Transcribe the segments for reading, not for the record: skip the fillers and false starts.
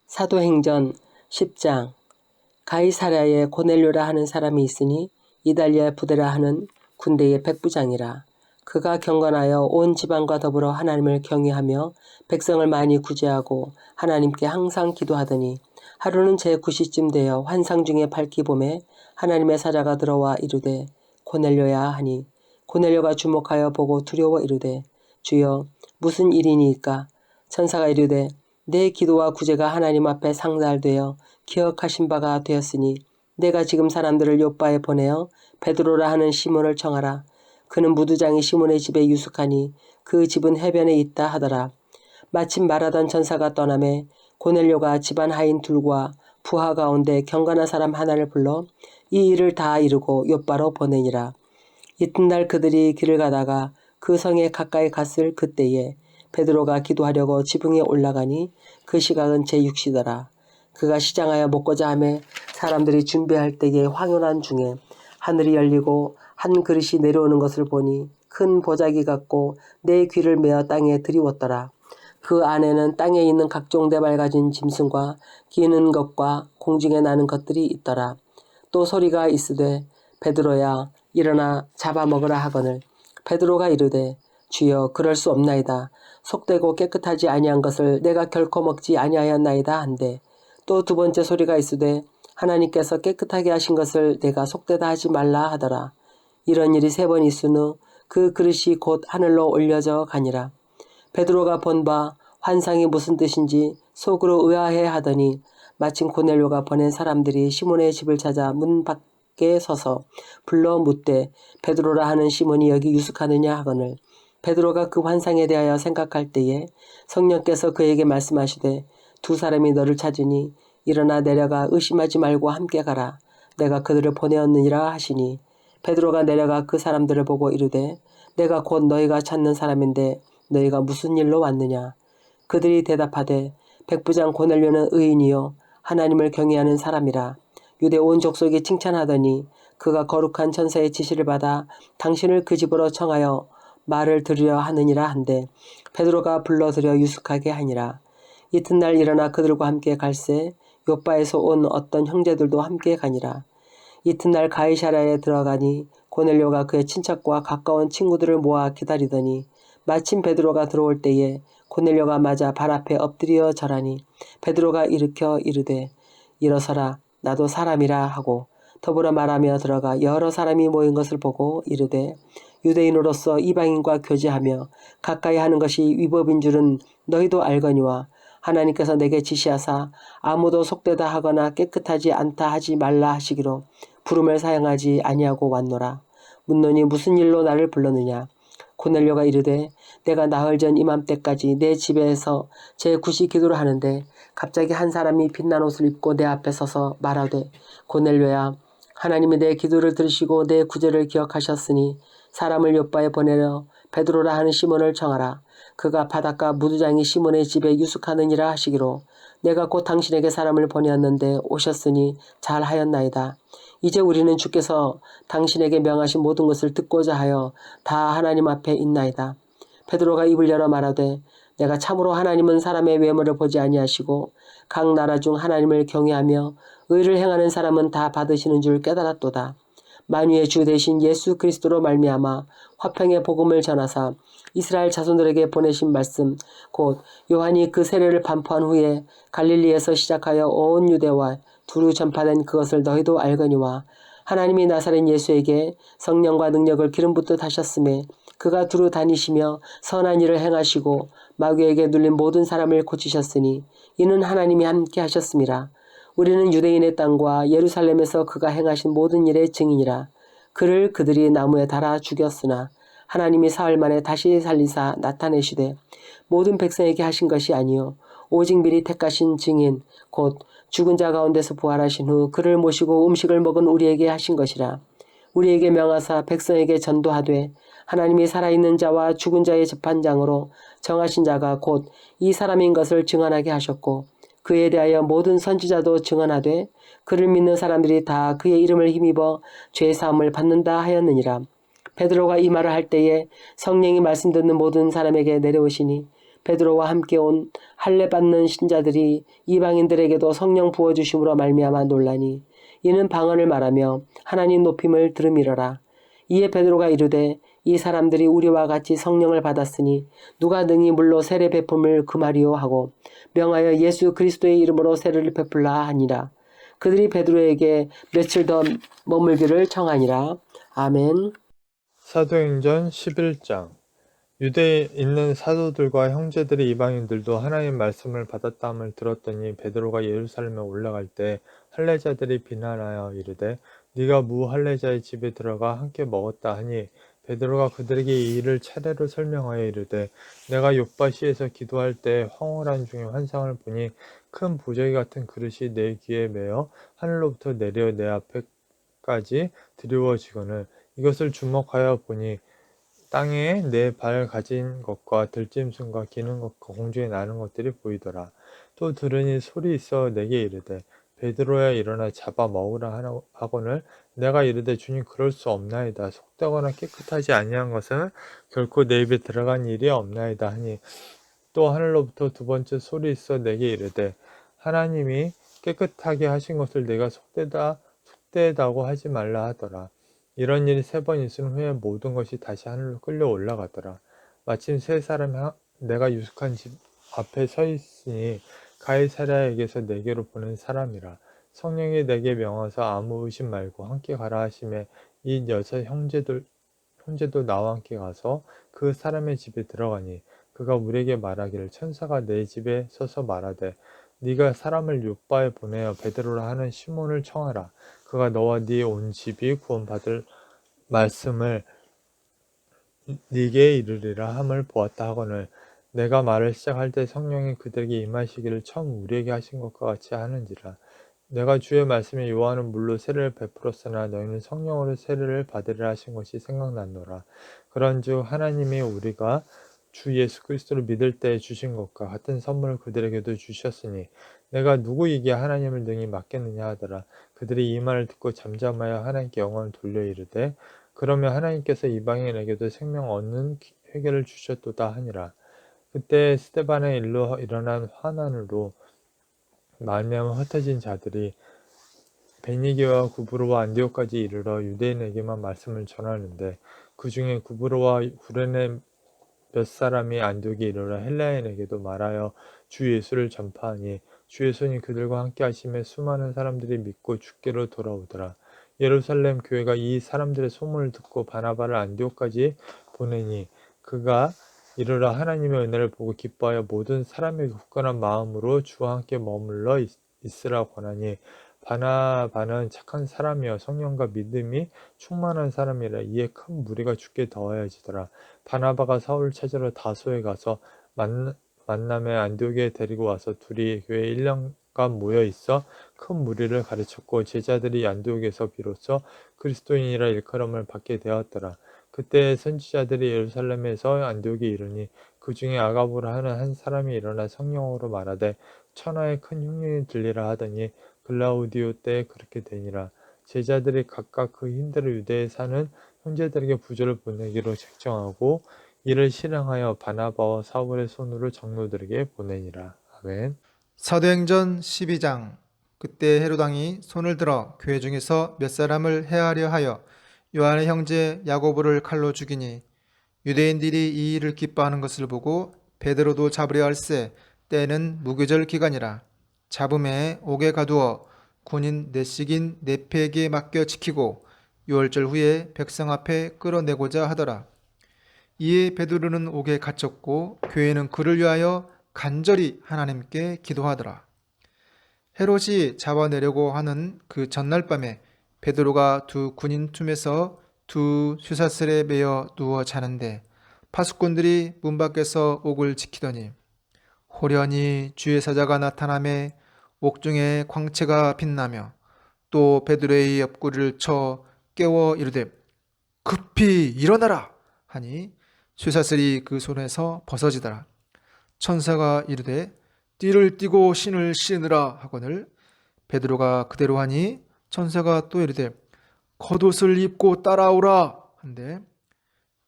사도행전 10장. 가이사랴에 고넬료라 하는 사람이 있으니 이달리아 부대라 하는 군대의 백부장이라. 그가 경건하여 온 지방과 더불어 하나님을 경외하며 백성을 많이 구제하고 하나님께 항상 기도하더니 하루는 제9시쯤 되어 환상 중에 밝기 봄에 하나님의 사자가 들어와 이르되 고넬료야 하니 고넬료가 주목하여 보고 두려워 이르되 주여 무슨 일이니이까. 천사가 이르되 내 기도와 구제가 하나님 앞에 상달되어 기억하신 바가 되었으니 내가 지금 사람들을 요빠에 보내어 베드로라 하는 시몬을 청하라. 그는 무두장이 시몬의 집에 유숙하니 그 집은 해변에 있다 하더라. 마침 말하던 천사가 떠나매 고넬료가 집안 하인 둘과 부하 가운데 경건한 사람 하나를 불러 이 일을 다 이루고 요빠로 보내니라. 이튿날 그들이 길을 가다가 그 성에 가까이 갔을 그때에 베드로가 기도하려고 지붕에 올라가니 그 시각은 제6시더라. 그가 시장하여 먹고자 하매 사람들이 준비할 때에 황홀한 중에 하늘이 열리고 한 그릇이 내려오는 것을 보니 큰 보자기 같고 내 귀를 메어 땅에 들이웠더라. 그 안에는 땅에 있는 각종 대발 가진 짐승과 기는 것과 공중에 나는 것들이 있더라. 또 소리가 있으되 베드로야 일어나 잡아먹으라 하거늘 베드로가 이르되 주여 그럴 수 없나이다. 속되고 깨끗하지 아니한 것을 내가 결코 먹지 아니하였나이다 한데 또 두 번째 소리가 있으되 하나님께서 깨끗하게 하신 것을 내가 속되다 하지 말라 하더라. 이런 일이 3번 있은 후 그 그릇이 곧 하늘로 올려져 가니라. 베드로가 본 바 환상이 무슨 뜻인지 속으로 의아해 하더니 마침 고넬료가 보낸 사람들이 시몬의 집을 찾아 문 밖에 서서 불러 묻되 베드로라 하는 시몬이 여기 유숙하느냐 하거늘 베드로가 그 환상에 대하여 생각할 때에 성령께서 그에게 말씀하시되 두 사람이 너를 찾으니 일어나 내려가 의심하지 말고 함께 가라. 내가 그들을 보내었느니라 하시니 베드로가 내려가 그 사람들을 보고 이르되 내가 곧 너희가 찾는 사람인데 너희가 무슨 일로 왔느냐. 그들이 대답하되 백부장 고넬료는 의인이요 하나님을 경외하는 사람이라. 유대 온 족속이 칭찬하더니 그가 거룩한 천사의 지시를 받아 당신을 그 집으로 청하여 말을 들으려 하느니라 한데 베드로가 불러들여 유숙하게 하니라. 이튿날 일어나 그들과 함께 갈새 요빠에서 온 어떤 형제들도 함께 가니라. 이튿날 가이사랴에 들어가니 고넬료가 그의 친척과 가까운 친구들을 모아 기다리더니 마침 베드로가 들어올 때에 고넬료가 맞아 발 앞에 엎드려 절하니 베드로가 일으켜 이르되 일어서라 나도 사람이라 하고 더불어 말하며 들어가 여러 사람이 모인 것을 보고 이르되 유대인으로서 이방인과 교제하며 가까이 하는 것이 위법인 줄은 너희도 알거니와 하나님께서 내게 지시하사 아무도 속되다 하거나 깨끗하지 않다 하지 말라 하시기로 부름을 사용하지 아니하고 왔노라. 묻노니 무슨 일로 나를 불렀느냐. 고넬료가 이르되 내가 나흘 전 이맘때까지 내 집에서 제9시 기도를 하는데 갑자기 한 사람이 빛난 옷을 입고 내 앞에 서서 말하되 고넬료야 하나님이 내 기도를 들으시고 내 구제를 기억하셨으니 사람을 요빠에 보내려 베드로라 하는 시몬을 청하라. 그가 바닷가 무두장이 시몬의 집에 유숙하느니라 하시기로 내가 곧 당신에게 사람을 보내었는데 오셨으니 잘하였나이다. 이제 우리는 주께서 당신에게 명하신 모든 것을 듣고자 하여 다 하나님 앞에 있나이다. 베드로가 입을 열어 말하되 내가 참으로 하나님은 사람의 외모를 보지 아니하시고 각 나라 중 하나님을 경외하며 의를 행하는 사람은 다 받으시는 줄 깨달았도다. 만유의 주 대신 예수 그리스도로 말미암아 화평의 복음을 전하사 이스라엘 자손들에게 보내신 말씀 곧 요한이 그 세례를 반포한 후에 갈릴리에서 시작하여 온 유대와 두루 전파된 그것을 너희도 알거니와 하나님이 나사렛 예수에게 성령과 능력을 기름 붓듯 하셨음에 그가 두루 다니시며 선한 일을 행하시고 마귀에게 눌린 모든 사람을 고치셨으니 이는 하나님이 함께 하셨음이라. 우리는 유대인의 땅과 예루살렘에서 그가 행하신 모든 일의 증인이라. 그를 그들이 나무에 달아 죽였으나 하나님이 사흘 만에 다시 살리사 나타내시되 모든 백성에게 하신 것이 아니요 오직 미리 택하신 증인 곧 죽은 자 가운데서 부활하신 후 그를 모시고 음식을 먹은 우리에게 하신 것이라. 우리에게 명하사 백성에게 전도하되 하나님이 살아있는 자와 죽은 자의 재판장으로 정하신 자가 곧 이 사람인 것을 증언하게 하셨고 그에 대하여 모든 선지자도 증언하되 그를 믿는 사람들이 다 그의 이름을 힘입어 죄사함을 받는다 하였느니라. 베드로가 이 말을 할 때에 성령이 말씀 듣는 모든 사람에게 내려오시니 베드로와 함께 온 할례 받는 신자들이 이방인들에게도 성령 부어주심으로 말미암아 놀라니 이는 방언을 말하며 하나님 높임을 들음이러라. 이에 베드로가 이르되 이 사람들이 우리와 같이 성령을 받았으니 누가 능히 물로 세례 베품을 금하리요 하고 명하여 예수 그리스도의 이름으로 세례를 베풀라 하니라. 그들이 베드로에게 며칠 더 머물기를 청하니라. 아멘. 사도행전 11장. 유대에 있는 사도들과 형제들이 이방인들도 하나님 말씀을 받았다함을 들었더니 베드로가 예루살렘에 올라갈 때 할례자들이 비난하여 이르되 네가 무할례자의 집에 들어가 함께 먹었다 하니 베드로가 그들에게 이 일을 차례로 설명하여 이르되 내가 욥바시에서 기도할 때 황홀한 중에 환상을 보니 큰 보자기 같은 그릇이 내 귀에 매어 하늘로부터 내려 내 앞에까지 드리워지거늘 이것을 주목하여 보니 땅에 네 발 가진 것과 들짐승과 기는 것과 공중에 나는 것들이 보이더라. 또 들으니 소리 있어 내게 이르되 베드로야 일어나 잡아 먹으라 하거늘 내가 이르되 주님 그럴 수 없나이다. 속되거나 깨끗하지 아니한 것은 결코 내 입에 들어간 일이 없나이다 하니 또 하늘로부터 두 번째 소리 있어 내게 이르되 하나님이 깨끗하게 하신 것을 내가 속되다고 하지 말라 하더라. 이런 일이 3번 있은 후에 모든 것이 다시 하늘로 끌려 올라가더라. 마침 세 사람이 내가 유숙한 집 앞에 서 있으니 가이사랴에게서 내게로 보낸 사람이라. 성령이 내게 명하사 아무 의심 말고 함께 가라 하심에 이 여섯 형제도 나와 함께 가서 그 사람의 집에 들어가니 그가 우리에게 말하기를 천사가 내 집에 서서 말하되 네가 사람을 욥바에 보내어 베드로라 하는 시몬을 청하라. 그가 너와 네 온 집이 구원받을 말씀을 네게 이르리라 함을 보았다 하거늘 내가 말을 시작할 때 성령이 그들에게 임하시기를 처음 우리에게 하신 것과 같이 하는지라. 내가 주의 말씀에 요한은 물로 세례를 베풀었으나 너희는 성령으로 세례를 받으리라 하신 것이 생각났노라. 그런즉 하나님이 우리가 주 예수 그리스도를 믿을 때에 주신 것과 같은 선물을 그들에게도 주셨으니 내가 누구에게 하나님을 능히 맡겠느냐 하더라. 그들이 이 말을 듣고 잠잠하여 하나님께 영광을 돌려 이르되 그러면 하나님께서 이방인에게도 생명 얻는 회개를 주셨도다 하니라. 그때 스데반의 일로 일어난 환난으로 말미암아 흩어진 자들이 베니게와 구브로와 안디옥까지 이르러 유대인에게만 말씀을 전하는데 그 중에 구브로와 구레네 몇 사람이 안디옥에 이르러 헬라인에게도 말하여 주 예수를 전파하니 주의 손이 그들과 함께 하심에 수많은 사람들이 믿고 주께로 돌아오더라. 예루살렘 교회가 이 사람들의 소문을 듣고 바나바를 안디옥까지 보내니 그가 이르러 하나님의 은혜를 보고 기뻐하여 모든 사람에게 굳건한 마음으로 주와 함께 머물러 있으라 권하니 바나바는 착한 사람이여 성령과 믿음이 충만한 사람이라 이에 큰 무리가 주께 더하여지더라. 바나바가 사울을 찾으러 다소에 가서 만남에 안디옥에 데리고 와서 둘이 교회에 1년간 모여 있어 큰 무리를 가르쳤고 제자들이 안디옥에서 비로소 그리스도인이라 일컬음을 받게 되었더라. 그때 선지자들이 예루살렘에서 안디옥에 이르니 그 중에 아가보라 하는 한 사람이 일어나 성령으로 말하되 천하에 큰 흉년이 들리라 하더니 글라우디오 때에 그렇게 되니라. 제자들이 각각 그 힘대로 유대에 사는 형제들에게 부조를 보내기로 작정하고 이를 실행하여 바나바와 사울의 손으로 장로들에게 보내니라. 아멘. 사도행전 12장. 그때 헤롯 왕이 손을 들어 교회 중에서 몇 사람을 해하려 하여 요한의 형제 야고보를 칼로 죽이니 유대인들이 이 일을 기뻐하는 것을 보고 베드로도 잡으려 할세 때는 무교절 기간이라. 잡음에 옥에 가두어 군인 넷씩인 네페에게 맡겨 지키고 6월절 후에 백성 앞에 끌어내고자 하더라. 이에 베드로는 옥에 갇혔고 교회는 그를 위하여 간절히 하나님께 기도하더라. 헤롯이 잡아내려고 하는 그 전날 밤에 베드로가 두 군인 틈에서 두 쇠사슬에 매여 누워 자는데 파수꾼들이 문 밖에서 옥을 지키더니 호련히 주의 사자가 나타나매 옥중에 광채가 빛나며 또 베드로의 옆구리를 쳐 깨워 이르되 급히 일어나라 하니 쇠사슬이 그 손에서 벗어지더라. 천사가 이르되 띠를 띠고 신을 신으라 하거늘 베드로가 그대로 하니 천사가 또 이르되 겉옷을 입고 따라오라 한데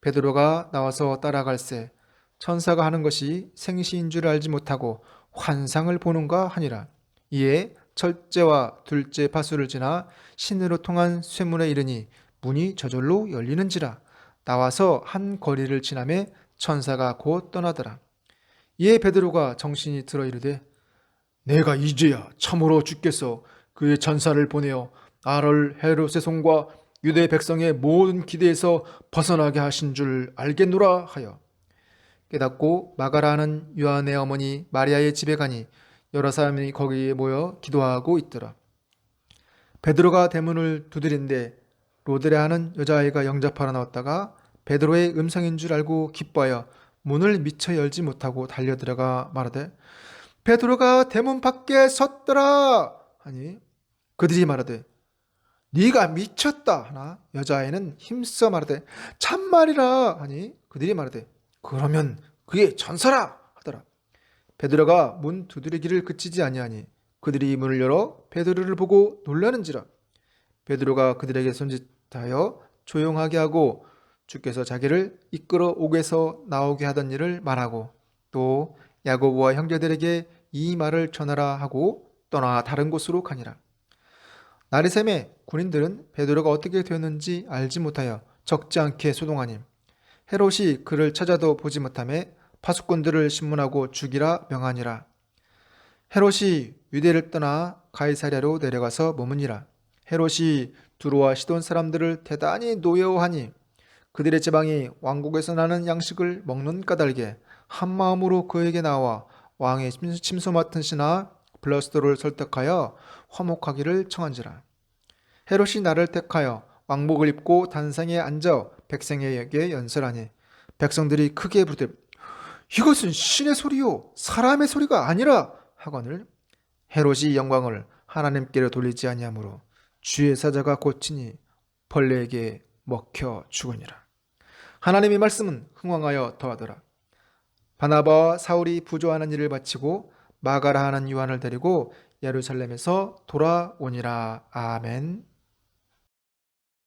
베드로가 나와서 따라갈새 천사가 하는 것이 생시인 줄 알지 못하고 환상을 보는가 하니라. 이에 첫째와 둘째 파수를 지나 신으로 통한 쇠문에 이르니 문이 저절로 열리는지라. 나와서 한 거리를 지나매 천사가 곧 떠나더라. 이에 베드로가 정신이 들어 이르되 내가 이제야 참으로 주께서 그의 천사를 보내어 나를 헤롯의 손과 유대 백성의 모든 기대에서 벗어나게 하신 줄 알겠노라 하여 깨닫고 마가라 하는 요한의 어머니 마리아의 집에 가니 여러 사람이 거기에 모여 기도하고 있더라. 베드로가 대문을 두드린데 로드레 하는 여자아이가 영접하러 나왔다가 베드로의 음성인 줄 알고 기뻐하여 문을 미처 열지 못하고 달려들어가 말하되 베드로가 대문 밖에 섰더라 하니 그들이 말하되 네가 미쳤다 하나 여자아이는 힘써 말하되 참말이라 하니 그들이 말하되 그러면 그의 전사라 하더라. 베드로가 문 두드리기를 그치지 아니하니 그들이 문을 열어 베드로를 보고 놀라는지라. 베드로가 그들에게 손짓하여 조용하게 하고 주께서 자기를 이끌어 옥에서 나오게 하던 일을 말하고 또 야고보와 형제들에게 이 말을 전하라 하고 떠나 다른 곳으로 가니라. 날이 새매 군인들은 베드로가 어떻게 되었는지 알지 못하여 적지 않게 소동하니 헤롯이 그를 찾아도 보지 못하매 파수꾼들을 신문하고 죽이라 명하니라. 헤롯이 유대를 떠나 가이사랴로 내려가서 머무니라. 헤롯이 두로와 시돈 사람들을 대단히 노여워하니 그들의 제방이 왕국에서 나는 양식을 먹는 까닭에 한 마음으로 그에게 나와 왕의 침소 맡은 신하 블라스도를 설득하여 화목하기를 청한지라. 헤롯이 나를 택하여 왕복을 입고 단상에 앉아 백성에게 연설하니 백성들이 크게 부르되 이것은 신의 소리요 사람의 소리가 아니라 하거늘 헤롯이 영광을 하나님께로 돌리지 아니하므로 주의 사자가 고치니 벌레에게 먹혀 죽으니라. 하나님의 말씀은 흥왕하여 더하더라. 바나바와 사울이 부조하는 일을 마치고 마가라 하는 요한을 데리고 예루살렘에서 돌아오니라. 아멘.